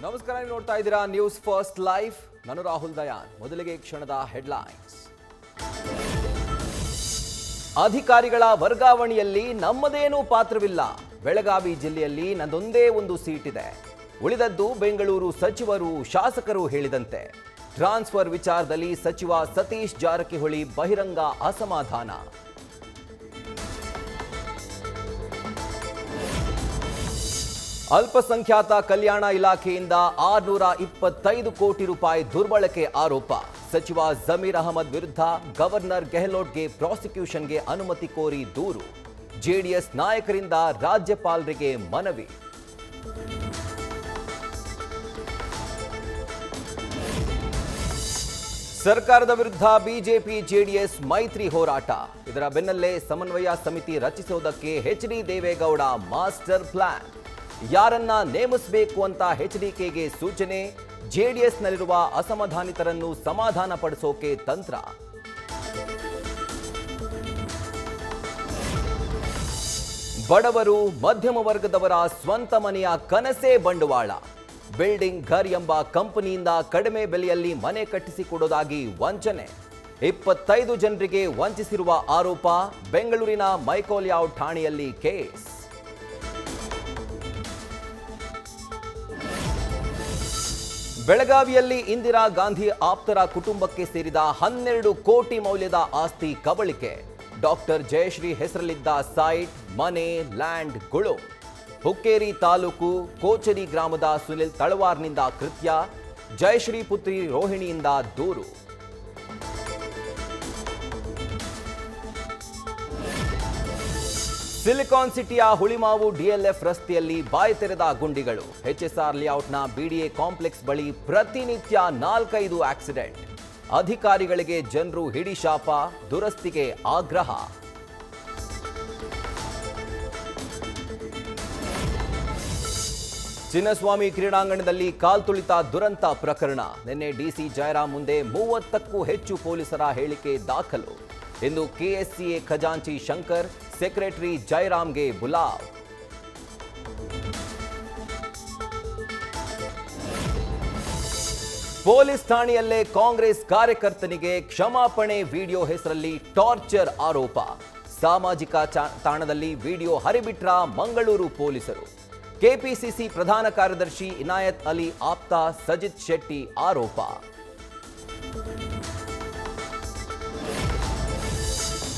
ನಮಸ್ಕಾರ, ನೀವು ನೋಡ್ತಾ ಇದ್ದೀರಾ ನ್ಯೂಸ್ ಫಸ್ಟ್ ಲೈವ್. ನಾನು ರಾಹುಲ್ ದಯಾನ್. ಮೊದಲಿಗೆ ಕ್ಷಣದ ಹೆಡ್ಲೈನ್ಸ್. ಅಧಿಕಾರಿಗಳ ವರ್ಗಾವಣೆಯಲ್ಲಿ ನಮ್ಮದೇನೂ ಪಾತ್ರವಿಲ್ಲ. ಬೆಳಗಾವಿ ಜಿಲ್ಲೆಯಲ್ಲಿ ನಂದೊಂದೇ ಒಂದು ಸೀಟ್ ಇದೆ. ಉಳಿದದ್ದು ಬೆಂಗಳೂರು ಸಚಿವರು ಶಾಸಕರು ಹೇಳಿದಂತೆ. ಟ್ರಾನ್ಸ್ಫರ್ ವಿಚಾರದಲ್ಲಿ ಸಚಿವ ಸತೀಶ್ ಜಾರಕಿಹೊಳಿ ಬಹಿರಂಗ ಅಸಮಾಧಾನ. ಅಲ್ಪಸಂಖ್ಯಾತ ಕಲ್ಯಾಣ ಇಲಾಖೆಯಿಂದ 625 ಕೋಟಿ ರೂಪಾಯಿ ದುರ್ಬಳಕೆ ಆರೋಪ. ಸಚಿವ ಜಮೀರ್ ಅಹಮದ್ ವಿರುದ್ಧ ಗವರ್ನರ್ ಗೆಹ್ಲೋಟ್ಗೆ ಪ್ರಾಸಿಕ್ಯೂಷನ್ಗೆ ಅನುಮತಿ ಕೋರಿ ದೂರು. ಜೆಡಿಎಸ್ ನಾಯಕರಿಂದ ರಾಜ್ಯಪಾಲರಿಗೆ ಮನವಿ. ಸರ್ಕಾರದ ವಿರುದ್ಧ ಬಿಜೆಪಿ ಜೆಡಿಎಸ್ ಮೈತ್ರಿ ಹೋರಾಟ. ಇದರ ಬೆನ್ನಲ್ಲೇ ಸಮನ್ವಯ ಸಮಿತಿ ರಚಿಸುವುದಕ್ಕೆ ಎಚ್.ಡಿ. Deve Gowda master plan. ಯಾರನ್ನ ನೇಮಿಸಬೇಕು ಅಂತ ಎಚ್ಡಿಕೆಗೆ ಸೂಚನೆ. ಜೆಡಿಎಸ್ನಲ್ಲಿರುವ ಅಸಮಾಧಾನಿತರನ್ನು ಸಮಾಧಾನ ಪಡಿಸೋಕೆ ತಂತ್ರ. ಬಡವರು ಮಧ್ಯಮ ವರ್ಗದವರ ಸ್ವಂತ ಮನೆಯ ಕನಸೇ ಬಂಡವಾಳ. ಬಿಲ್ಡಿಂಗ್ ಘರ್ ಎಂಬ ಕಂಪನಿಯಿಂದ ಕಡಿಮೆ ಬೆಲೆಯಲ್ಲಿ ಮನೆ ಕಟ್ಟಿಸಿಕೊಡೋದಾಗಿ ವಂಚನೆ. 25 ಜನರಿಗೆ ವಂಚಿಸಿರುವ ಆರೋಪ. ಬೆಂಗಳೂರಿನ ಮೈಕೋಲ್ಯಾವ್ ಠಾಣೆಯಲ್ಲಿ ಕೇಸ್. ಬೆಳಗಾವಿಯಲ್ಲಿ ಇಂದಿರಾ ಗಾಂಧಿ ಆಪ್ತರ ಕುಟುಂಬಕ್ಕೆ ಸೇರಿದ 12 ಕೋಟಿ ಮೌಲ್ಯದ ಆಸ್ತಿ ಕಬಳಿಕೆ. ಡಾಕ್ಟರ್ ಜಯಶ್ರೀ ಹೆಸರಲ್ಲಿದ್ದ ಸೈಟ್, ಮನೆ, ಲ್ಯಾಂಡ್ ಗುಳು. ಹುಕ್ಕೇರಿ ತಾಲೂಕು ಕೋಚರಿ ಗ್ರಾಮದ ಸುನಿಲ್ ತಳವಾರ್ನಿಂದ ಕೃತ್ಯ. ಜಯಶ್ರೀ ಪುತ್ರಿ ರೋಹಿಣಿಯಿಂದ ದೂರು. ಸಿಲಿಕಾನ್ ಸಿಟಿಯ ಹುಳಿಮಾವು ಡಿಎಲ್ಎಫ್ ರಸ್ತೆಯಲ್ಲಿ ಬಾಯಿ ತೆರೆದ ಗುಂಡಿಗಳು. ಎಚ್ಎಸ್ಆರ್ ಲೇಔಟ್ನ ಬಿಡಿಎ ಕಾಂಪ್ಲೆಕ್ಸ್ ಬಳಿ ಪ್ರತಿನಿತ್ಯ 4-5 ಆಕ್ಸಿಡೆಂಟ್. ಅಧಿಕಾರಿಗಳಿಗೆ ಜನರು ಹಿಡಿಶಾಪ, ದುರಸ್ತಿಗೆ ಆಗ್ರಹ. ಚಿನ್ನಸ್ವಾಮಿ ಕ್ರೀಡಾಂಗಣದಲ್ಲಿ ಕಾಲ್ತುಳಿತ ದುರಂತ ಪ್ರಕರಣ. ನಿನ್ನೆ ಡಿಸಿ ಜಯರಾಮ್ ಮುಂದೆ 30ಕ್ಕೂ ಹೆಚ್ಚು ಪೊಲೀಸರ ಹೇಳಿಕೆ ದಾಖಲು. ಇಂದು ಕೆಎಸ್ಸಿಎ ಖಜಾಂಚಿ ಶಂಕರ್, ಸೆಕ್ರೆಟರಿ ಜಯರಾಮ್ಗೆ ಬುಲಾವ್. ಪೊಲೀಸ್ ಠಾಣೆಯಲ್ಲೇ ಕಾಂಗ್ರೆಸ್ ಕಾರ್ಯಕರ್ತನಿಗೆ ಕ್ಷಮಾಪಣೆ ವಿಡಿಯೋ ಹೆಸರಲ್ಲಿ ಟಾರ್ಚರ್ ಆರೋಪ. ಸಾಮಾಜಿಕ ತಾಣದಲ್ಲಿ ವಿಡಿಯೋ ಹರಿಬಿಟ್ರ ಮಂಗಳೂರು ಪೊಲೀಸರು. ಕೆಪಿಸಿಸಿ ಪ್ರಧಾನ ಕಾರ್ಯದರ್ಶಿ ಇನಾಯತ್ ಅಲಿ ಆಪ್ತ ಸಜಿತ್ ಶೆಟ್ಟಿ ಆರೋಪ.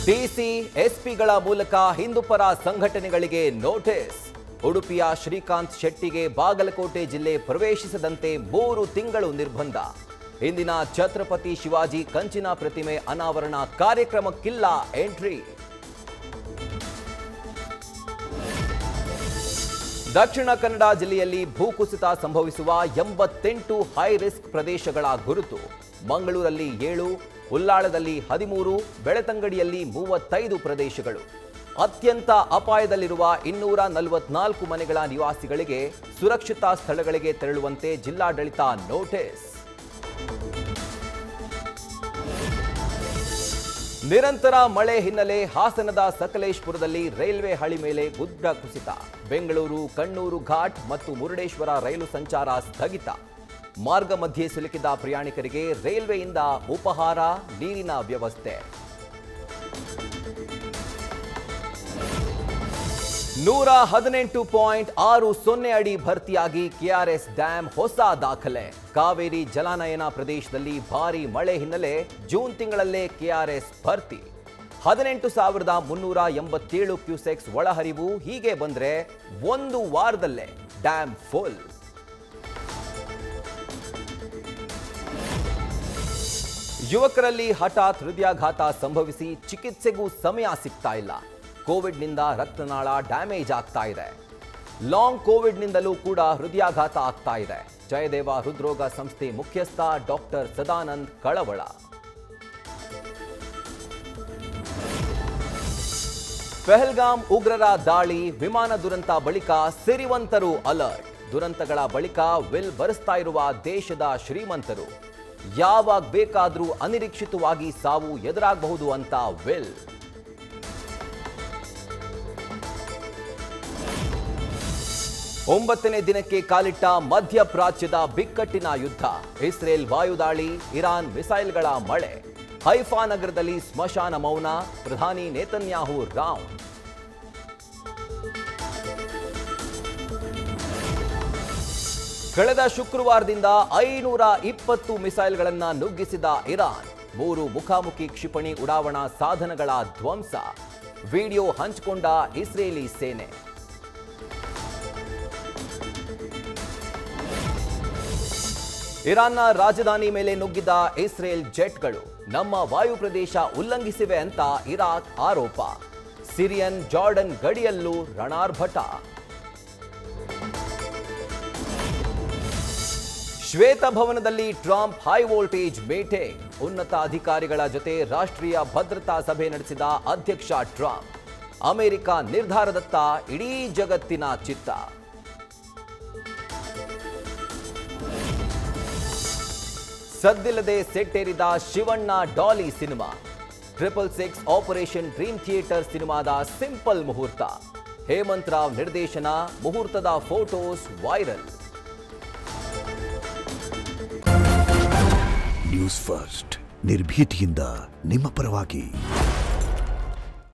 ಡಿಸಿ, ಎಸ್ಪಿಗಳ ಮೂಲಕ ಹಿಂದೂಪರ ಸಂಘಟನೆಗಳಿಗೆ ನೋಟಿಸ್. ಉಡುಪಿಯ ಶ್ರೀಕಾಂತ್ ಶೆಟ್ಟಿಗೆ ಬಾಗಲಕೋಟೆ ಜಿಲ್ಲೆ ಪ್ರವೇಶಿಸದಂತೆ 3 ತಿಂಗಳು ನಿರ್ಬಂಧ. ಇಂದಿನ ಛತ್ರಪತಿ ಶಿವಾಜಿ ಕಂಚಿನ ಪ್ರತಿಮೆ ಅನಾವರಣ ಕಾರ್ಯಕ್ರಮಕ್ಕಿಲ್ಲ ಎಂಟ್ರಿ. ದಕ್ಷಿಣ ಕನ್ನಡ ಜಿಲ್ಲೆಯಲ್ಲಿ ಭೂಕುಸಿತ ಸಂಭವಿಸುವ 88 ಹೈ ರಿಸ್ಕ್ ಪ್ರದೇಶಗಳ ಗುರುತು. ಮಂಗಳೂರಲ್ಲಿ 7, ಉಲ್ಲಾಳದಲ್ಲಿ 13, ಬೆಳತಂಗಡಿಯಲ್ಲಿ 35 ಪ್ರದೇಶಗಳು. ಅತ್ಯಂತ ಅಪಾಯದಲ್ಲಿರುವ 244 ಮನೆಗಳ ನಿವಾಸಿಗಳಿಗೆ ಸುರಕ್ಷಿತ ಸ್ಥಳಗಳಿಗೆ ತೆರಳುವಂತೆ ಜಿಲ್ಲಾಡಳಿತ ನೋಟಿಸ್. ನಿರಂತರ ಮಳೆ ಹಿನ್ನೆಲೆ ಹಾಸನದ ಸಕಲೇಶಪುರದಲ್ಲಿ ರೈಲ್ವೆ ಹಳಿ ಮೇಲೆ ಗುಡ್ಡ ಕುಸಿತ. ಬೆಂಗಳೂರು ಕಣ್ಣೂರು ಘಾಟ್ ಮತ್ತು ಮುರುಡೇಶ್ವರ ರೈಲು ಸಂಚಾರ ಸ್ಥಗಿತ. ಮಾರ್ಗ ಮಧ್ಯೆ ಸಿಲುಕಿದ ಪ್ರಯಾಣಿಕರಿಗೆ ರೈಲ್ವೆಯಿಂದ ಉಪಹಾರ, ನೀರಿನ ವ್ಯವಸ್ಥೆ. 118.60 ಅಡಿ ಭರ್ತಿಯಾಗಿ ಕೆಆರ್ಎಸ್ ಡ್ಯಾಂ ಹೊಸ ದಾಖಲೆ. ಕಾವೇರಿ ಜಲಾನಯನ ಪ್ರದೇಶದಲ್ಲಿ ಭಾರೀ ಮಳೆ ಹಿನ್ನೆಲೆ ಜೂನ್ ತಿಂಗಳಲ್ಲೇ ಕೆಆರ್ಎಸ್ ಭರ್ತಿ. 18,387 ಕ್ಯೂಸೆಕ್ಸ್ ಒಳಹರಿವು. ಹೀಗೆ ಬಂದ್ರೆ 1 ವಾರದಲ್ಲೇ ಡ್ಯಾಂ ಫುಲ್. ಯುವಕರಲ್ಲಿ ಹಠಾತ್ ಹೃದಯಾಘಾತ ಸಂಭವಿಸಿ ಚಿಕಿತ್ಸೆಗೂ ಸಮಯ ಸಿಗ್ತಾ ಇಲ್ಲ. ಕೋವಿಡ್ನಿಂದ ರಕ್ತನಾಳ ಡ್ಯಾಮೇಜ್ ಆಗ್ತಾ ಇದೆ. ಲಾಂಗ್ ಕೋವಿಡ್ನಿಂದಲೂ ಕೂಡ ಹೃದಯಾಘಾತ ಆಗ್ತಾ ಇದೆ. ಜಯದೇವ ಹೃದ್ರೋಗ ಸಂಸ್ಥೆ ಮುಖ್ಯಸ್ಥ ಡಾಕ್ಟರ್ ಸದಾನಂದ್ ಕಳವಳ. ಪೆಹಲ್ಗಾಮ್ ಉಗ್ರರ ದಾಳಿ, ವಿಮಾನ ದುರಂತ ಬಳಿಕ ಸಿರಿವಂತರು ಅಲರ್ಟ್. ದುರಂತಗಳ ಬಳಿಕ ವಿಲ್ ಬರೆಸ್ತಾ ಇರುವ ದೇಶದ ಶ್ರೀಮಂತರು. ಯಾವಾಗ ಬೇಕಾದರೂ ಅನಿರೀಕ್ಷಿತವಾಗಿ ಸಾವು ಎದುರಾಗಬಹುದು ಅಂತ ವಿಲ್. 9ನೇ ದಿನಕ್ಕೆ ಕಾಲಿಟ್ಟ ಮಧ್ಯಪ್ರಾಚ್ಯದ ಬಿಕ್ಕಟ್ಟಿನ ಯುದ್ಧ. ಇಸ್ರೇಲ್ ವಾಯುದಾಳಿ, ಇರಾನ್ ಮಿಸೈಲ್ಗಳ ಮಳೆ. ಹೈಫಾ ನಗರದಲ್ಲಿ ಸ್ಮಶಾನ ಮೌನ. ಪ್ರಧಾನಿ ನೇತನ್ಯಾಹು ರೌಂಡ್. ಕಳೆದ ಶುಕ್ರವಾರದಿಂದ 520 ಮಿಸೈಲ್ಗಳನ್ನು ನುಗ್ಗಿಸಿದ ಇರಾನ್. 3 ಮುಖಾಮುಖಿ ಕ್ಷಿಪಣಿ ಉಡಾವಣಾ ಸಾಧನಗಳ ಧ್ವಂಸ. ವಿಡಿಯೋ ಹಂಚಿಕೊಂಡ ಇಸ್ರೇಲಿ ಸೇನೆ. ಇರಾನ್ನ ರಾಜಧಾನಿ ಮೇಲೆ ನುಗ್ಗಿದ ಇಸ್ರೇಲ್ ಜೆಟ್ಗಳು ನಮ್ಮ ವಾಯು ಪ್ರದೇಶ ಉಲ್ಲಂಘಿಸಿವೆ ಅಂತ ಇರಾಕ್ ಆರೋಪ. ಸಿರಿಯನ್ ಜಾರ್ಡನ್ ಗಡಿಯಲ್ಲೂ ರಣಾರ್ಭಟ. ಶ್ವೇತಭವನದಲ್ಲಿ ಟ್ರಂಪ್ ಹೈ ವೋಲ್ಟೇಜ್ ಮೀಟಿಂಗ್. ಉನ್ನತ ಅಧಿಕಾರಿಗಳ ಜೊತೆ ರಾಷ್ಟ್ರೀಯ ಭದ್ರತಾ ಸಭೆ ನಡೆಸಿದ ಅಧ್ಯಕ್ಷ ಟ್ರಂಪ್. ಅಮೆರಿಕ ನಿರ್ಧಾರದತ್ತ ಇಡೀ ಜಗತ್ತಿನ ಚಿತ್ತ. ಸದ್ದಿಲ್ಲದೆ ಸೆಟ್ಟೇರಿದ Shivanna Daali cinema. 666 operation dream theatre ಸಿನಿಮಾದ ಸಿಂಪಲ್ ಮುಹೂರ್ತ. ಹೇಮಂತ್ ರಾವ್ ನಿರ್ದೇಶನ. ಮುಹೂರ್ತದ ಫೋಟೋಸ್ ವೈರಲ್. ನ್ಯೂಸ್ ಫಸ್ಟ್ ನಿರ್ಭೀತಿಯಿಂದ ನಿಮ್ಮ ಪರವಾಗಿ.